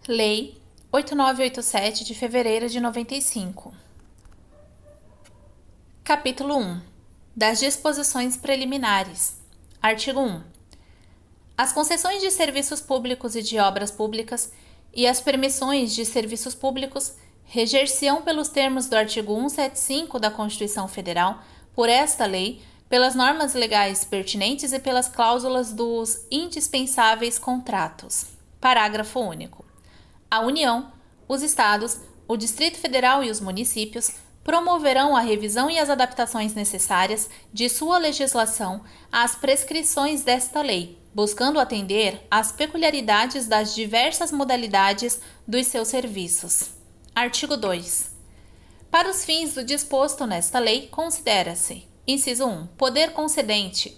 Lei 8987 de fevereiro de 95. Capítulo 1. Das disposições preliminares. Artigo 1. As concessões de serviços públicos e de obras públicas e as permissões de serviços públicos reger-se-ão pelos termos do artigo 175 da Constituição Federal, por esta lei, pelas normas legais pertinentes e pelas cláusulas dos indispensáveis contratos. Parágrafo único. A União, os Estados, o Distrito Federal e os municípios promoverão a revisão e as adaptações necessárias de sua legislação às prescrições desta lei, buscando atender às peculiaridades das diversas modalidades dos seus serviços. Artigo 2. Para os fins do disposto nesta lei, considera-se: inciso 1. Poder concedente: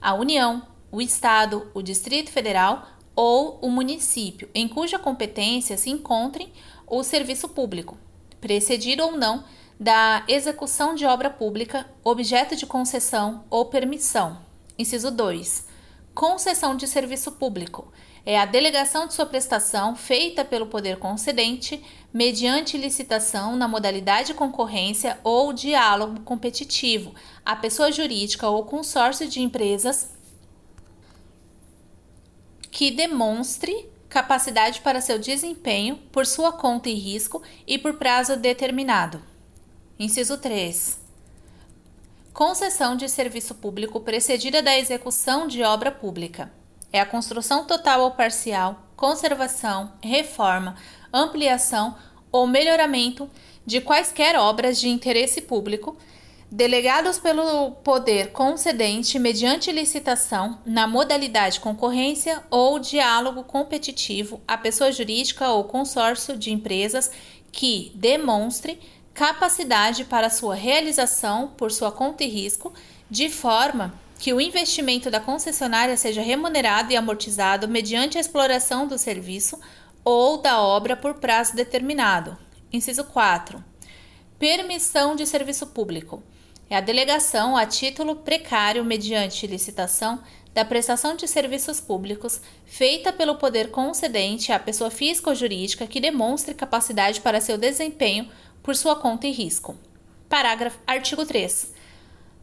a União, o Estado, o Distrito Federal ou o município, em cuja competência se encontre o serviço público, precedido ou não da execução de obra pública, objeto de concessão ou permissão. Inciso 2. Concessão de serviço público: é a delegação de sua prestação feita pelo poder concedente mediante licitação na modalidade concorrência ou diálogo competitivo a pessoa jurídica ou consórcio de empresas que demonstre capacidade para seu desempenho por sua conta e risco e por prazo determinado. Inciso 3. Concessão de serviço público precedida da execução de obra pública: é a construção total ou parcial, conservação, reforma, ampliação ou melhoramento de quaisquer obras de interesse público, delegados pelo poder concedente mediante licitação na modalidade concorrência ou diálogo competitivo a pessoa jurídica ou consórcio de empresas que demonstre capacidade para sua realização por sua conta e risco, de forma que o investimento da concessionária seja remunerado e amortizado mediante a exploração do serviço ou da obra por prazo determinado. Inciso 4. Permissão de serviço público: é a delegação a título precário mediante licitação da prestação de serviços públicos feita pelo poder concedente à pessoa física ou jurídica que demonstre capacidade para seu desempenho por sua conta e risco. Artigo 3.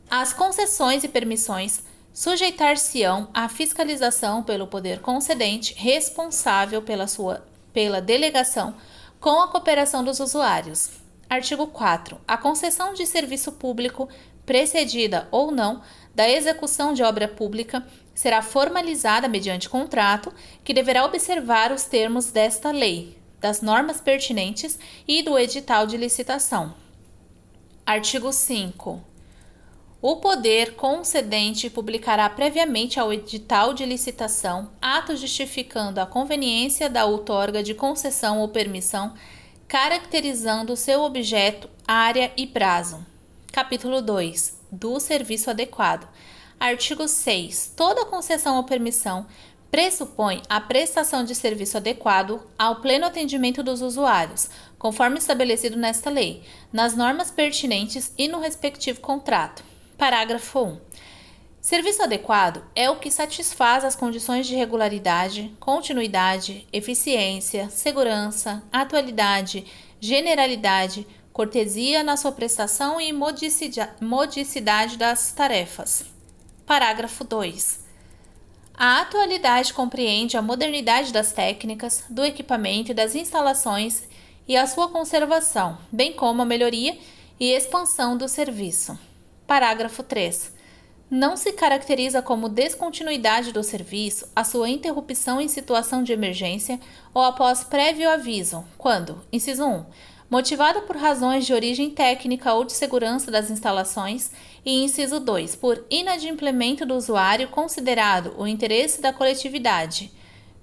As concessões e permissões sujeitar-se-ão à fiscalização pelo poder concedente responsável pela delegação com a cooperação dos usuários. Artigo 4. A concessão de serviço público, precedida ou não da execução de obra pública, será formalizada mediante contrato que deverá observar os termos desta lei, das normas pertinentes e do edital de licitação. Artigo 5. O poder concedente publicará previamente ao edital de licitação ato justificando a conveniência da outorga de concessão ou permissão, caracterizando seu objeto, área e prazo. Capítulo 2. Do serviço adequado. Artigo 6. Toda concessão ou permissão pressupõe a prestação de serviço adequado ao pleno atendimento dos usuários, conforme estabelecido nesta lei, nas normas pertinentes e no respectivo contrato. Parágrafo 1. Serviço adequado é o que satisfaz as condições de regularidade, continuidade, eficiência, segurança, atualidade, generalidade, cortesia na sua prestação e modicidade das tarefas. Parágrafo 2. A atualidade compreende a modernidade das técnicas, do equipamento e das instalações e a sua conservação, bem como a melhoria e expansão do serviço. Parágrafo 3. Não se caracteriza como descontinuidade do serviço a sua interrupção em situação de emergência ou após prévio aviso, quando, inciso 1, motivado por razões de origem técnica ou de segurança das instalações, e inciso 2, por inadimplemento do usuário considerado o interesse da coletividade.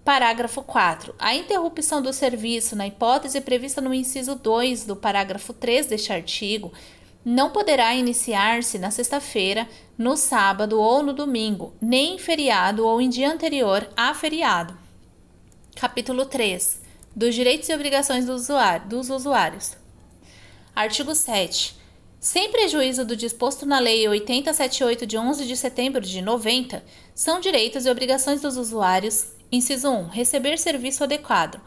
Parágrafo 4. A interrupção do serviço, na hipótese prevista no inciso 2 do parágrafo 3 deste artigo, não poderá iniciar-se na sexta-feira, no sábado ou no domingo, nem em feriado ou em dia anterior a feriado. Capítulo 3. Dos direitos e obrigações dos usuários. Artigo 7. Sem prejuízo do disposto na Lei 8078 de 11 de setembro de 90, são direitos e obrigações dos usuários: inciso 1. Receber serviço adequado.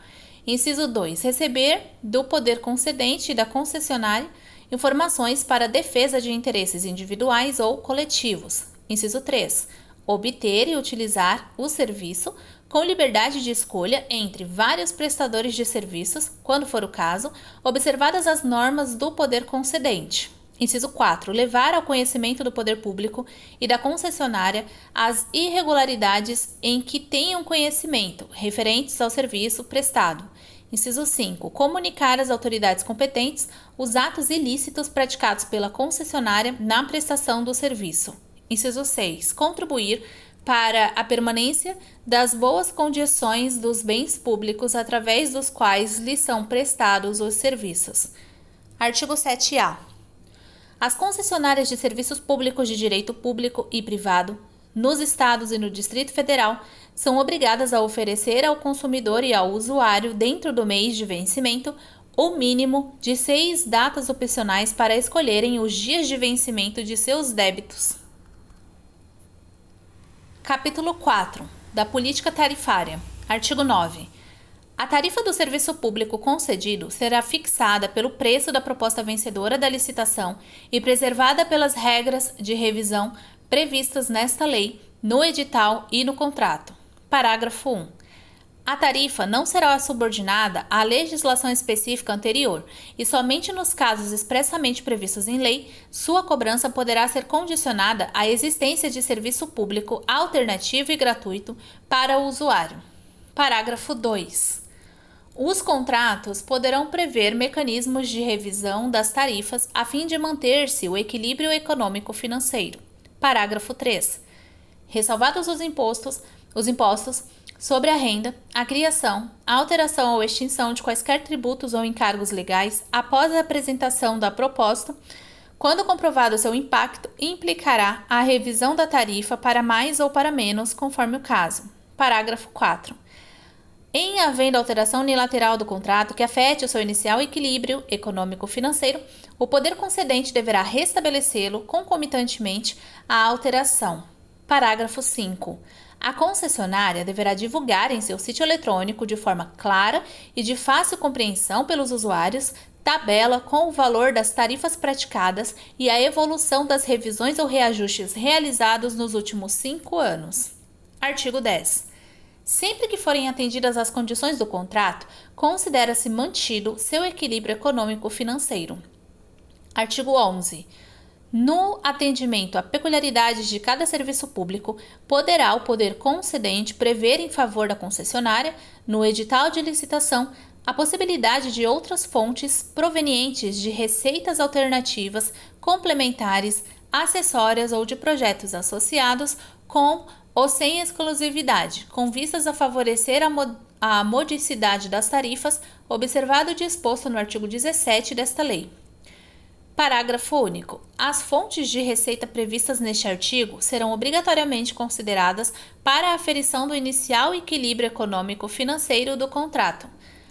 Inciso 2. Receber do poder concedente e da concessionária informações para defesa de interesses individuais ou coletivos. Inciso 3. Obter e utilizar o serviço com liberdade de escolha entre vários prestadores de serviços, quando for o caso, observadas as normas do poder concedente. Inciso 4. Levar ao conhecimento do poder público e da concessionária as irregularidades em que tenham conhecimento referentes ao serviço prestado. Inciso 5. Comunicar às autoridades competentes os atos ilícitos praticados pela concessionária na prestação do serviço. Inciso 6. Contribuir para a permanência das boas condições dos bens públicos através dos quais lhes são prestados os serviços. Artigo 7-A. As concessionárias de serviços públicos de direito público e privado, nos estados e no Distrito Federal, são obrigadas a oferecer ao consumidor e ao usuário, dentro do mês de vencimento, o mínimo de 6 datas opcionais para escolherem os dias de vencimento de seus débitos. Capítulo 4. Da política tarifária. Artigo 9. A tarifa do serviço público concedido será fixada pelo preço da proposta vencedora da licitação e preservada pelas regras de revisão previstas nesta lei, no edital e no contrato. Parágrafo 1. A tarifa não será subordinada à legislação específica anterior e somente nos casos expressamente previstos em lei, sua cobrança poderá ser condicionada à existência de serviço público alternativo e gratuito para o usuário. Parágrafo 2. Os contratos poderão prever mecanismos de revisão das tarifas a fim de manter-se o equilíbrio econômico-financeiro. Parágrafo 3. Ressalvados os impostos sobre a renda, a criação, a alteração ou extinção de quaisquer tributos ou encargos legais após a apresentação da proposta, quando comprovado seu impacto, implicará a revisão da tarifa para mais ou para menos, conforme o caso. Parágrafo 4. Em havendo alteração unilateral do contrato que afete o seu inicial equilíbrio econômico-financeiro, o poder concedente deverá restabelecê-lo concomitantemente à alteração. Parágrafo 5. A concessionária deverá divulgar em seu sítio eletrônico, de forma clara e de fácil compreensão pelos usuários, tabela com o valor das tarifas praticadas e a evolução das revisões ou reajustes realizados nos últimos 5 anos. Artigo 10. Sempre que forem atendidas as condições do contrato, considera-se mantido seu equilíbrio econômico-financeiro. Artigo 11. No atendimento a peculiaridades de cada serviço público, poderá o poder concedente prever em favor da concessionária, no edital de licitação, a possibilidade de outras fontes provenientes de receitas alternativas, complementares, acessórias ou de projetos associados com ou sem exclusividade, com vistas a favorecer a modicidade das tarifas, observado o disposto no artigo 17 desta lei. Parágrafo único. As fontes de receita previstas neste artigo serão obrigatoriamente consideradas para a aferição do inicial equilíbrio econômico-financeiro do contrato.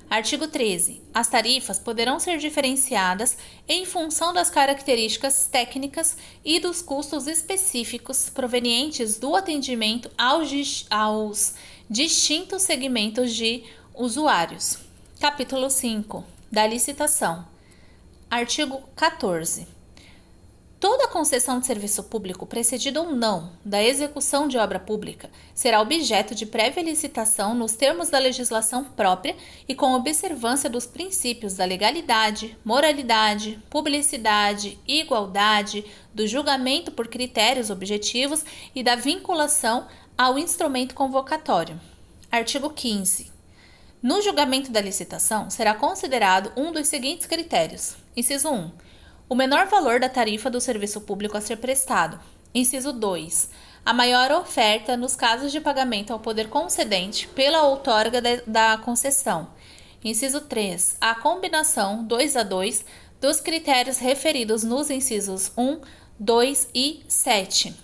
Artigo 13. As tarifas poderão ser diferenciadas em função das características técnicas e dos custos específicos provenientes do atendimento aos distintos segmentos de usuários. Capítulo 5. Da licitação. Artigo 14. Toda concessão de serviço público, precedida ou não da execução de obra pública, será objeto de prévia licitação nos termos da legislação própria e com observância dos princípios da legalidade, moralidade, publicidade, igualdade, do julgamento por critérios objetivos e da vinculação ao instrumento convocatório. Artigo 15. No julgamento da licitação, será considerado um dos seguintes critérios. Inciso 1. O menor valor da tarifa do serviço público a ser prestado. Inciso 2. A maior oferta nos casos de pagamento ao poder concedente pela outorga da concessão. Inciso 3. A combinação 2 a 2 dos critérios referidos nos incisos 1, 2 e 7.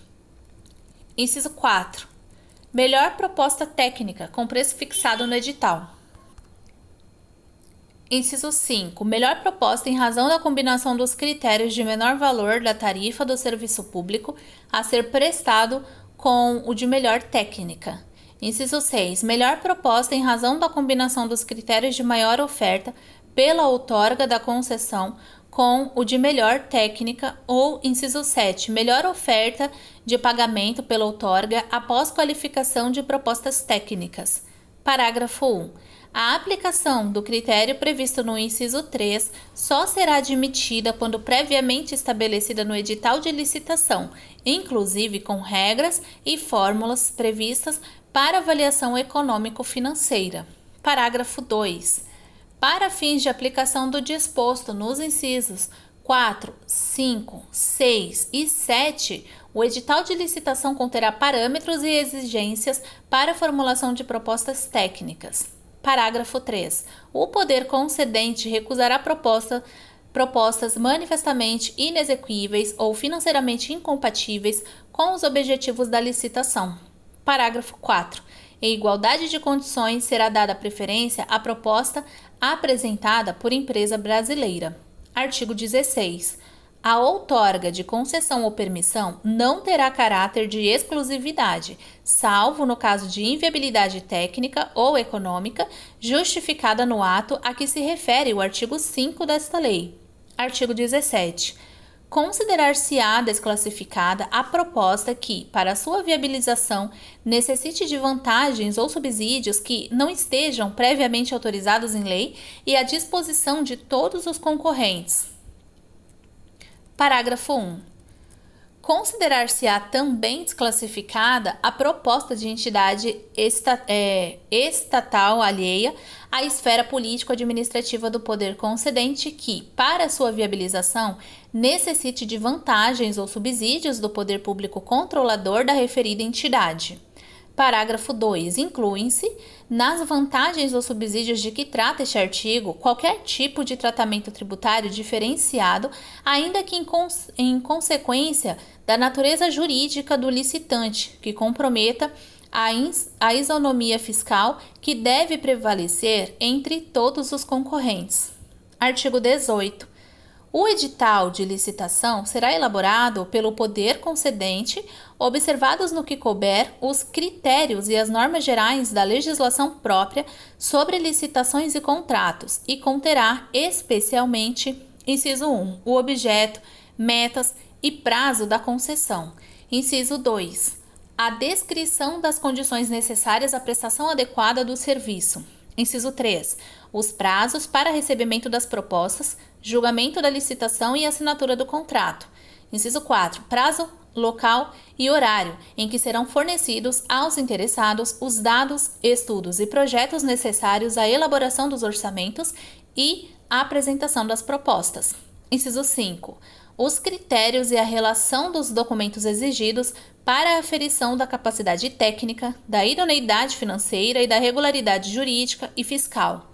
Inciso 4. Melhor proposta técnica com preço fixado no edital. Inciso 5. Melhor proposta em razão da combinação dos critérios de menor valor da tarifa do serviço público a ser prestado com o de melhor técnica. Inciso 6. Melhor proposta em razão da combinação dos critérios de maior oferta pela outorga da concessão com o de melhor técnica, ou inciso 7, melhor oferta de pagamento pela outorga após qualificação de propostas técnicas. Parágrafo 1. A aplicação do critério previsto no inciso 3 só será admitida quando previamente estabelecida no edital de licitação, inclusive com regras e fórmulas previstas para avaliação econômico-financeira. Parágrafo 2. Para fins de aplicação do disposto nos incisos 4, 5, 6 e 7, o edital de licitação conterá parâmetros e exigências para a formulação de propostas técnicas. Parágrafo 3. O poder concedente recusará propostas manifestamente inexequíveis ou financeiramente incompatíveis com os objetivos da licitação. Parágrafo 4. Em igualdade de condições, será dada preferência à proposta apresentada por empresa brasileira. Artigo 16. A outorga de concessão ou permissão não terá caráter de exclusividade, salvo no caso de inviabilidade técnica ou econômica justificada no ato a que se refere o artigo 5 desta lei. Artigo 17. Considerar-se-á desclassificada a proposta que, para sua viabilização, necessite de vantagens ou subsídios que não estejam previamente autorizados em lei e à disposição de todos os concorrentes. Parágrafo 1. Considerar-se-á também desclassificada a proposta de entidade estatal alheia à esfera político-administrativa do poder concedente que, para sua viabilização, necessite de vantagens ou subsídios do poder público controlador da referida entidade. Parágrafo 2. Incluem-se, nas vantagens ou subsídios de que trata este artigo, qualquer tipo de tratamento tributário diferenciado, ainda que em consequência da natureza jurídica do licitante, que comprometa a isonomia fiscal que deve prevalecer entre todos os concorrentes. Artigo 18. O edital de licitação será elaborado pelo poder concedente, observados no que couber os critérios e as normas gerais da legislação própria sobre licitações e contratos, e conterá especialmente, inciso 1, o objeto, metas e prazo da concessão. Inciso 2, a descrição das condições necessárias à prestação adequada do serviço. Inciso 3, os prazos para recebimento das propostas, julgamento da licitação e assinatura do contrato. Inciso 4, prazo, local e horário em que serão fornecidos aos interessados os dados, estudos e projetos necessários à elaboração dos orçamentos e à apresentação das propostas. Inciso 5, os critérios e a relação dos documentos exigidos para a aferição da capacidade técnica, da idoneidade financeira e da regularidade jurídica e fiscal.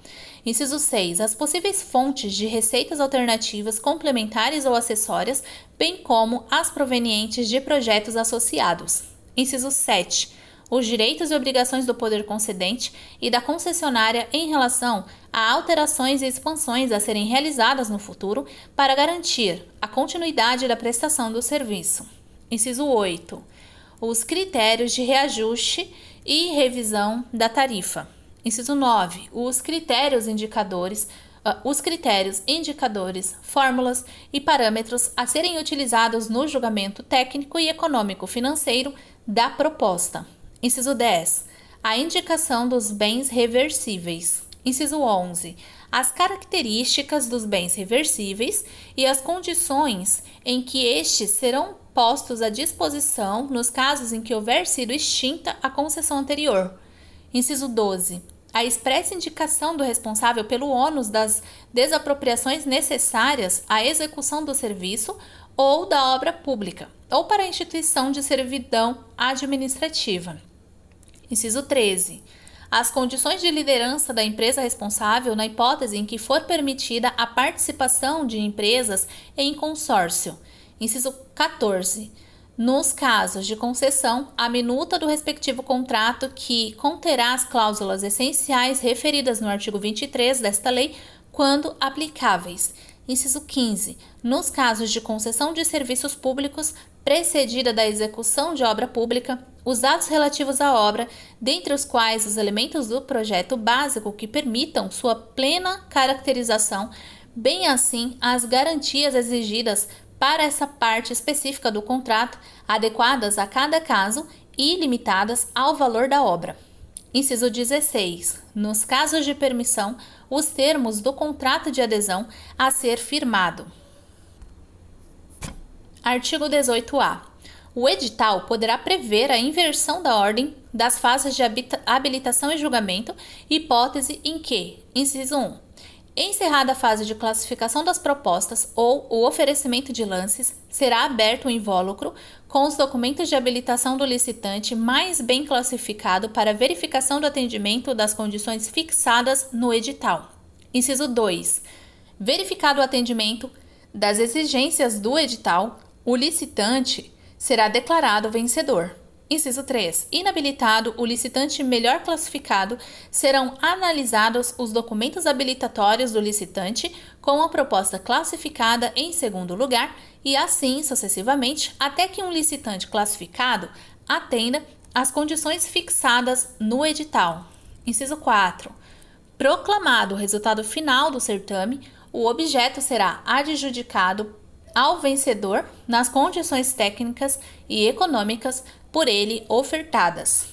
Inciso 6. As possíveis fontes de receitas alternativas, complementares ou acessórias, bem como as provenientes de projetos associados. Inciso 7. Os direitos e obrigações do poder concedente e da concessionária em relação a alterações e expansões a serem realizadas no futuro para garantir a continuidade da prestação do serviço. Inciso 8. Os critérios de reajuste e revisão da tarifa. Inciso 9. Os critérios, indicadores, fórmulas e parâmetros a serem utilizados no julgamento técnico e econômico-financeiro da proposta. Inciso 10. A indicação dos bens reversíveis. Inciso 11. As características dos bens reversíveis e as condições em que estes serão postos à disposição nos casos em que houver sido extinta a concessão anterior. Inciso 12. A expressa indicação do responsável pelo ônus das desapropriações necessárias à execução do serviço ou da obra pública, ou para a instituição de servidão administrativa. Inciso 13. As condições de liderança da empresa responsável na hipótese em que for permitida a participação de empresas em consórcio. Inciso 14. Nos casos de concessão, a minuta do respectivo contrato que conterá as cláusulas essenciais referidas no artigo 23 desta lei, quando aplicáveis. Inciso 15. Nos casos de concessão de serviços públicos, precedida da execução de obra pública, os dados relativos à obra, dentre os quais os elementos do projeto básico que permitam sua plena caracterização, bem assim as garantias exigidas para essa parte específica do contrato, adequadas a cada caso e limitadas ao valor da obra. Inciso 16. Nos casos de permissão, os termos do contrato de adesão a ser firmado. Artigo 18-A. O edital poderá prever a inversão da ordem das fases de habilitação e julgamento, hipótese em que, inciso 1, encerrada a fase de classificação das propostas ou o oferecimento de lances, será aberto o invólucro com os documentos de habilitação do licitante mais bem classificado para verificação do atendimento das condições fixadas no edital. Inciso 2. Verificado o atendimento das exigências do edital, o licitante será declarado vencedor. Inciso 3. Inabilitado o licitante melhor classificado, serão analisados os documentos habilitatórios do licitante com a proposta classificada em segundo lugar e assim sucessivamente até que um licitante classificado atenda às condições fixadas no edital. Inciso 4. Proclamado o resultado final do certame, o objeto será adjudicado ao vencedor nas condições técnicas e econômicas por ele ofertadas.